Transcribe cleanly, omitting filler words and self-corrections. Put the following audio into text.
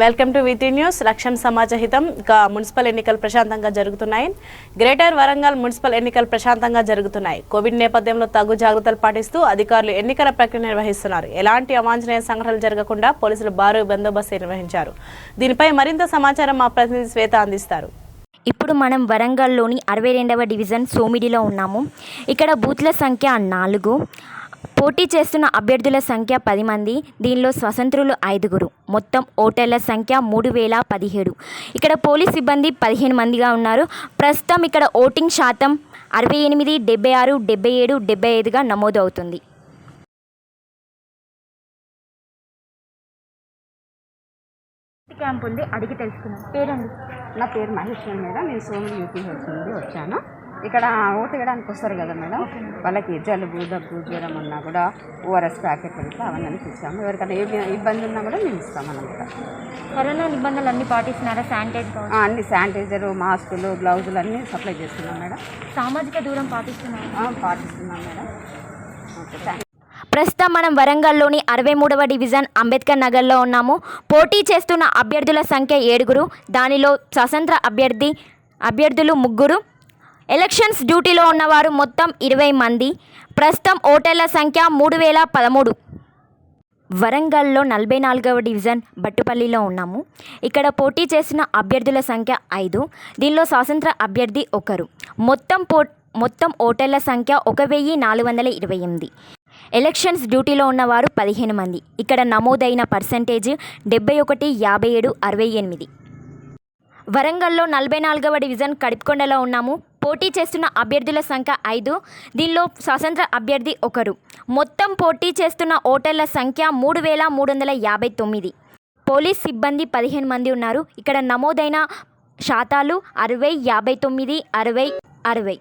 Welcome to వీటీ news. లక్ష్యం సమాజహితం. Municipal ఎన్నికలు ప్రశాంతంగా జరుగుతున్నాయి. గ్రేటర్ వరంగల్ మున్సిపల్ ఎన్నికలు ప్రశాంతంగా జరుగుతున్నాయి. కోవిడ్ నేపథ్యంలో తగు జాగ్రత్తలు పాటిస్తూ అధికారులు ఎన్నికల ప్రక్రియ నిర్వహిస్తున్నారు. ఎలాంటి అవాంఛనీయ సంఘటనలు జరగకుండా పోలీసులు భారీ బందోబస్తు నిర్వహించారు. దీనిపై మరింత సమాచారం మా ప్రతినిధి శ్వేత అందిస్తారు. ఇప్పుడు మనం వరంగల్లోని 62వ డివిజన్ సోమిడిలో ఉన్నాము. ఇక్కడ బూత్ల సంఖ్య 4. పోటీ చేస్తున్న అభ్యర్థుల సంఖ్య 10 మంది. దీనిలో స్వతంత్రులు 5. మొత్తం ఓటర్ల సంఖ్య 3017. ఇక్కడ పోలీస్ సిబ్బంది 15 మందిగా ఉన్నారు. ప్రస్తుతం ఇక్కడ ఓటింగ్ శాతం 68, 76, 77, 75గా నమోదు అవుతుంది. క్యాంప్ ఉంది, అడిగి తెలుసుకున్నాం. పేరండి? నా పేరు మహేశ్వరి మేడం. నేను సోమిడి యూపీహెచ్ నుండి వచ్చాను. ఇక్కడ ఓటు వేయడానికి వస్తారు కదా మేడం, వాళ్ళకి జలుబు, దగ్గు, జ్వరం ఉన్నా కూడా ఓఆర్ఎస్ ప్యాకెట్ వెళ్తే అవన్నీ ఇచ్చాము. ఎవరికైనా ఏ ఇబ్బంది ఉన్నా కూడా మేము ఇస్తాం. అన్నమాట కరోనా నిబంధనలు అన్నీ పాటిస్తున్నారా? అన్ని శానిటైజర్, మాస్కులు, గ్లౌజులు అన్నీ సప్లై చేస్తున్నాం మేడం. సామాజిక దూరం పాటిస్తున్నాం మేడం. Okay, thank. ప్రస్తుతం మనం వరంగల్లోని 63వ డివిజన్ అంబేద్కర్ నగర్లో ఉన్నాము. పోటీ చేస్తున్న అభ్యర్థుల సంఖ్య 7. దానిలో స్వతంత్ర అభ్యర్థులు 3. ఎలక్షన్స్ డ్యూటీలో ఉన్నవారు మొత్తం 20 మంది. ప్రస్తుతం ఓటర్ల సంఖ్య 3013. వరంగల్లో 44వ డివిజన్ బట్టుపల్లిలో ఉన్నాము. ఇక్కడ పోటీ చేసిన అభ్యర్థుల సంఖ్య 5. దీనిలో స్వతంత్ర అభ్యర్థి 1. మొత్తం ఓటర్ల సంఖ్య 1428. ఎలక్షన్స్ డ్యూటీలో ఉన్నవారు 15 మంది. ఇక్కడ నమోదైన పర్సెంటేజ్ 71, 57, 68. వరంగల్లో 44వ డివిజన్ కడిప్కొండలో ఉన్నాము. పోటీ చేస్తున్న అభ్యర్థుల సంఖ్య 5. దీనిలో స్వతంత్ర అభ్యర్థి 1. మొత్తం పోటీ చేస్తున్న ఓటర్ల సంఖ్య 3359. పోలీస్ సిబ్బంది 15 మంది ఉన్నారు. ఇక్కడ నమోదైన శాతాలు 60, 59, 60, 60.